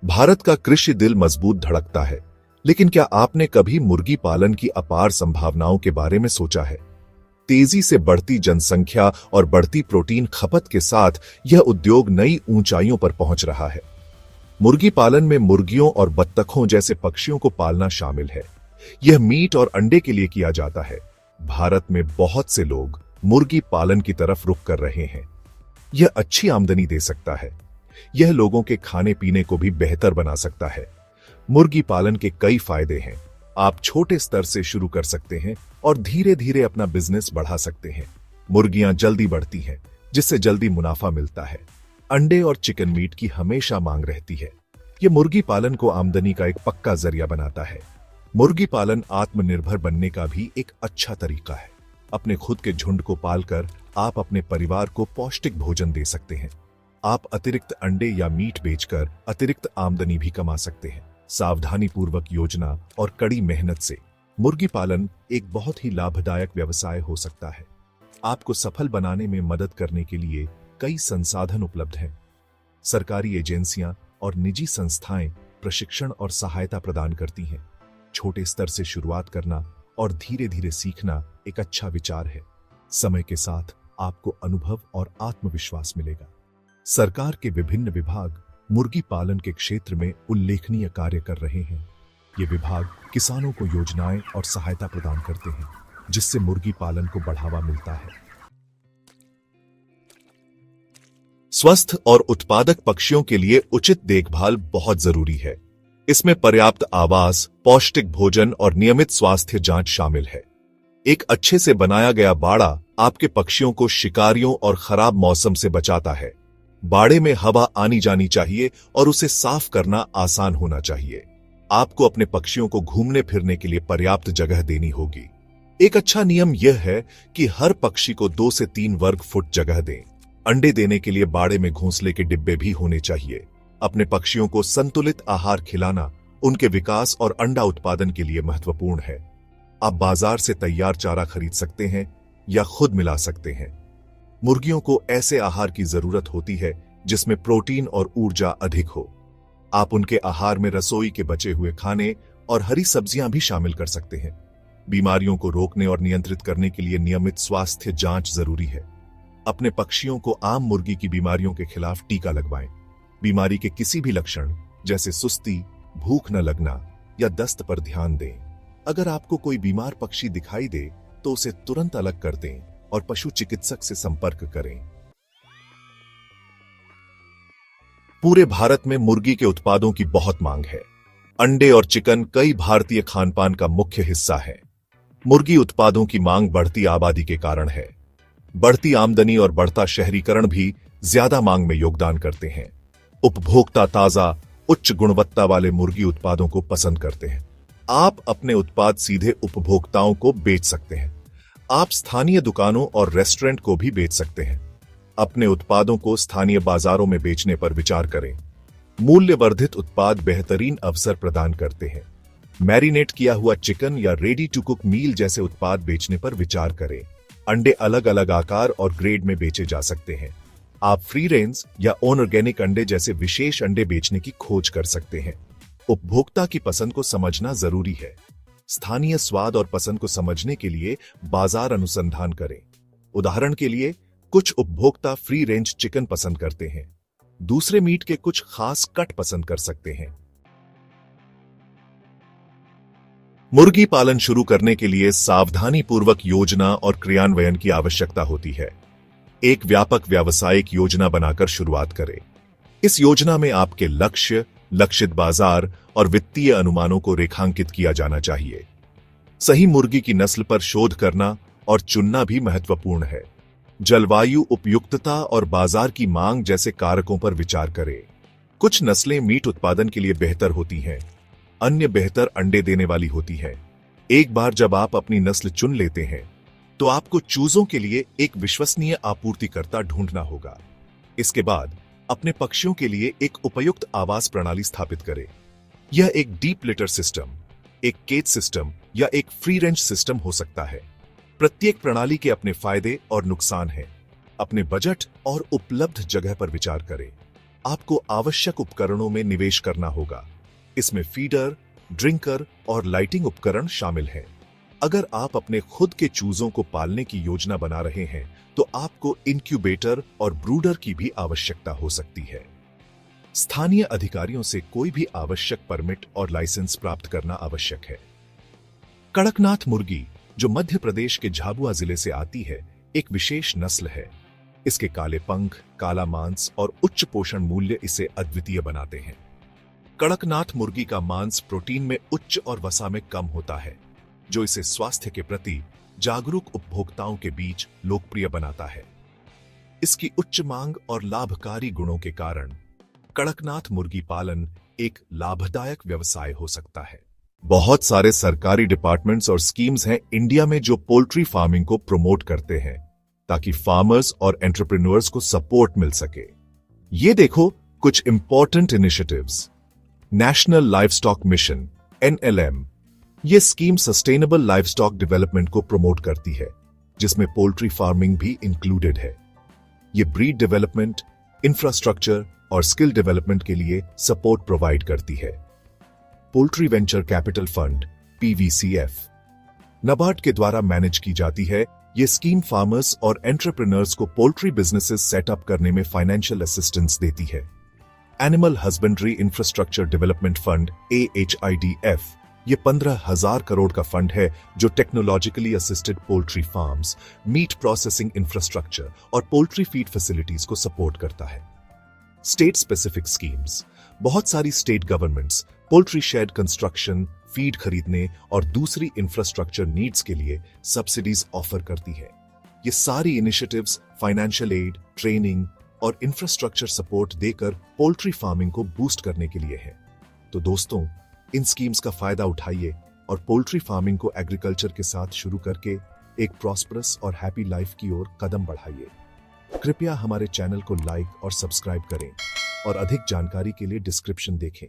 भारत का कृषि दिल मजबूत धड़कता है, लेकिन क्या आपने कभी मुर्गी पालन की अपार संभावनाओं के बारे में सोचा है? तेजी से बढ़ती जनसंख्या और बढ़ती प्रोटीन खपत के साथ यह उद्योग नई ऊंचाइयों पर पहुंच रहा है। मुर्गी पालन में मुर्गियों और बत्तखों जैसे पक्षियों को पालना शामिल है। यह मीट और अंडे के लिए किया जाता है। भारत में बहुत से लोग मुर्गी पालन की तरफ रुख कर रहे हैं। यह अच्छी आमदनी दे सकता है। यह लोगों के खाने पीने को भी बेहतर बना सकता है। मुर्गी पालन के कई फायदे हैं। आप छोटे स्तर से शुरू कर सकते हैं और धीरे धीरे अपना बिजनेस बढ़ा सकते हैं। मुर्गियां जल्दी बढ़ती हैं, जिससे जल्दी मुनाफा मिलता है। अंडे और चिकन मीट की हमेशा मांग रहती है। यह मुर्गी पालन को आमदनी का एक पक्का जरिया बनाता है। मुर्गी पालन आत्मनिर्भर बनने का भी एक अच्छा तरीका है। अपने खुद के झुंड को पालकर आप अपने परिवार को पौष्टिक भोजन दे सकते हैं। आप अतिरिक्त अंडे या मीट बेचकर अतिरिक्त आमदनी भी कमा सकते हैं। सावधानी पूर्वक योजना और कड़ी मेहनत से मुर्गी पालन एक बहुत ही लाभदायक व्यवसाय हो सकता है। आपको सफल बनाने में मदद करने के लिए कई संसाधन उपलब्ध हैं। सरकारी एजेंसियां और निजी संस्थाएं प्रशिक्षण और सहायता प्रदान करती हैं। छोटे स्तर से शुरुआत करना और धीरे धीरे सीखना एक अच्छा विचार है। समय के साथ आपको अनुभव और आत्मविश्वास मिलेगा। सरकार के विभिन्न विभाग मुर्गी पालन के क्षेत्र में उल्लेखनीय कार्य कर रहे हैं। ये विभाग किसानों को योजनाएं और सहायता प्रदान करते हैं, जिससे मुर्गी पालन को बढ़ावा मिलता है। स्वस्थ और उत्पादक पक्षियों के लिए उचित देखभाल बहुत जरूरी है। इसमें पर्याप्त आवास, पौष्टिक भोजन और नियमित स्वास्थ्य जांच शामिल है। एक अच्छे से बनाया गया बाड़ा आपके पक्षियों को शिकारियों और खराब मौसम से बचाता है। बाड़े में हवा आनी जानी चाहिए और उसे साफ करना आसान होना चाहिए। आपको अपने पक्षियों को घूमने फिरने के लिए पर्याप्त जगह देनी होगी। एक अच्छा नियम यह है कि हर पक्षी को 2 से 3 वर्ग फुट जगह दें। अंडे देने के लिए बाड़े में घोंसले के डिब्बे भी होने चाहिए। अपने पक्षियों को संतुलित आहार खिलाना उनके विकास और अंडा उत्पादन के लिए महत्वपूर्ण है। आप बाजार से तैयार चारा खरीद सकते हैं या खुद मिला सकते हैं। मुर्गियों को ऐसे आहार की जरूरत होती है जिसमें प्रोटीन और ऊर्जा अधिक हो। आप उनके आहार में रसोई के बचे हुए खाने और हरी सब्जियां भी शामिल कर सकते हैं। बीमारियों को रोकने और नियंत्रित करने के लिए नियमित स्वास्थ्य जांच जरूरी है। अपने पक्षियों को आम मुर्गी की बीमारियों के खिलाफ टीका लगवाएं। बीमारी के किसी भी लक्षण जैसे सुस्ती, भूख न लगना या दस्त पर ध्यान दें। अगर आपको कोई बीमार पक्षी दिखाई दे तो उसे तुरंत अलग कर दें और पशु चिकित्सक से संपर्क करें। पूरे भारत में मुर्गी के उत्पादों की बहुत मांग है। अंडे और चिकन कई भारतीय खानपान का मुख्य हिस्सा है। मुर्गी उत्पादों की मांग बढ़ती आबादी के कारण है। बढ़ती आमदनी और बढ़ता शहरीकरण भी ज्यादा मांग में योगदान करते हैं। उपभोक्ता ताजा, उच्च गुणवत्ता वाले मुर्गी उत्पादों को पसंद करते हैं। आप अपने उत्पाद सीधे उपभोक्ताओं को बेच सकते हैं। आप स्थानीय दुकानों और रेस्टोरेंट को भी बेच सकते हैं। अपने उत्पादों को स्थानीय बाजारों में बेचने पर विचार करें। मूल्य वर्धित उत्पाद बेहतरीन अवसर प्रदान करते हैं। मैरिनेट किया हुआ चिकन या रेडी टू कुक मील जैसे उत्पाद बेचने पर विचार करें। अंडे अलग अलग आकार और ग्रेड में बेचे जा सकते हैं। आप फ्री रेंज या ऑर्गेनिक अंडे जैसे विशेष अंडे बेचने की खोज कर सकते हैं। उपभोक्ता की पसंद को समझना जरूरी है। स्थानीय स्वाद और पसंद को समझने के लिए बाजार अनुसंधान करें। उदाहरण के लिए, कुछ उपभोक्ता फ्री रेंज चिकन पसंद करते हैं। दूसरे मीट के कुछ खास कट पसंद कर सकते हैं। मुर्गी पालन शुरू करने के लिए सावधानी पूर्वक योजना और क्रियान्वयन की आवश्यकता होती है। एक व्यापक व्यावसायिक योजना बनाकर शुरुआत करें। इस योजना में आपके लक्ष्य, लक्षित बाजार और वित्तीय अनुमानों को रेखांकित किया जाना चाहिए। सही मुर्गी की नस्ल पर शोध करना और चुनना भी महत्वपूर्ण है। जलवायु उपयुक्तता और बाजार की मांग जैसे कारकों पर विचार करें। कुछ नस्लें मीट उत्पादन के लिए बेहतर होती हैं, अन्य बेहतर अंडे देने वाली होती हैं। एक बार जब आप अपनी नस्ल चुन लेते हैं, तो आपको चूजों के लिए एक विश्वसनीय आपूर्तिकर्ता ढूंढना होगा। इसके बाद अपने पक्षियों के लिए एक उपयुक्त आवास प्रणाली स्थापित करें। यह एक डीप लिटर सिस्टम, एक केज सिस्टम या एक फ्री रेंज सिस्टम हो सकता है। प्रत्येक प्रणाली के अपने फायदे और नुकसान हैं। अपने बजट और उपलब्ध जगह पर विचार करें। आपको आवश्यक उपकरणों में निवेश करना होगा। इसमें फीडर, ड्रिंकर और लाइटिंग उपकरण शामिल हैं। अगर आप अपने खुद के चूजों को पालने की योजना बना रहे हैं तो आपको इंक्यूबेटर और ब्रूडर की भी आवश्यकता हो सकती है। स्थानीय अधिकारियों से कोई भी आवश्यक परमिट और लाइसेंस प्राप्त करना आवश्यक है। कड़कनाथ मुर्गी, जो मध्य प्रदेश के झाबुआ जिले से आती है, एक विशेष नस्ल है। इसके काले पंख, काला मांस और उच्च पोषण मूल्य इसे अद्वितीय बनाते हैं। कड़कनाथ मुर्गी का मांस प्रोटीन में उच्च और वसा में कम होता है, जो इसे स्वास्थ्य के प्रति जागरूक उपभोक्ताओं के बीच लोकप्रिय बनाता है। इसकी उच्च मांग और लाभकारी गुणों के कारण कड़कनाथ मुर्गी पालन एक लाभदायक व्यवसाय हो सकता है। बहुत सारे सरकारी डिपार्टमेंट्स और स्कीम्स हैं इंडिया में जो पोल्ट्री फार्मिंग को प्रमोट करते हैं ताकि फार्मर्स और एंटरप्रेन्योर्स को सपोर्ट मिल सके। ये देखो कुछ important initiatives. National livestock mission (NLM) ये स्कीम सस्टेनेबल लाइवस्टॉक डेवलपमेंट को प्रमोट करती है, जिसमें पोल्ट्री फार्मिंग भी इंक्लूडेड है। ये ब्रीड डेवलपमेंट, इंफ्रास्ट्रक्चर और स्किल डेवलपमेंट के लिए सपोर्ट प्रोवाइड करती है। Poultry venture capital fund (PVCF) NABARD के द्वारा मैनेज की जाती है। ये स्कीम फार्मर्स और एंटरप्रेन्योर्स को पोल्ट्री बिजनेसेस सेटअप करने में फाइनेंशियल असिस्टेंस देती है। Animal husbandry infrastructure development fund (AHIDF) ये 15,000 करोड़ का फंड है जो technologically assisted poultry farms, meat processing infrastructure और पोल्ट्री फीड फैसिलिटीज को सपोर्ट करता है। स्टेट स्पेसिफिक स्कीम्स, बहुत सारी state governments poultry shed construction, feed खरीदने और दूसरी इंफ्रास्ट्रक्चर नीड्स के लिए सब्सिडीज ऑफर करती है। ये सारी इनिशिएटिव्स फाइनेंशियल एड, ट्रेनिंग और इंफ्रास्ट्रक्चर सपोर्ट देकर पोल्ट्री फार्मिंग को बूस्ट करने के लिए है। तो दोस्तों, इन स्कीम्स का फायदा उठाइए और पोल्ट्री फार्मिंग को एग्रीकल्चर के साथ शुरू करके एक प्रॉस्परस और हैप्पी लाइफ की ओर कदम बढ़ाइए। कृपया हमारे चैनल को लाइक और सब्सक्राइब करें और अधिक जानकारी के लिए डिस्क्रिप्शन देखें।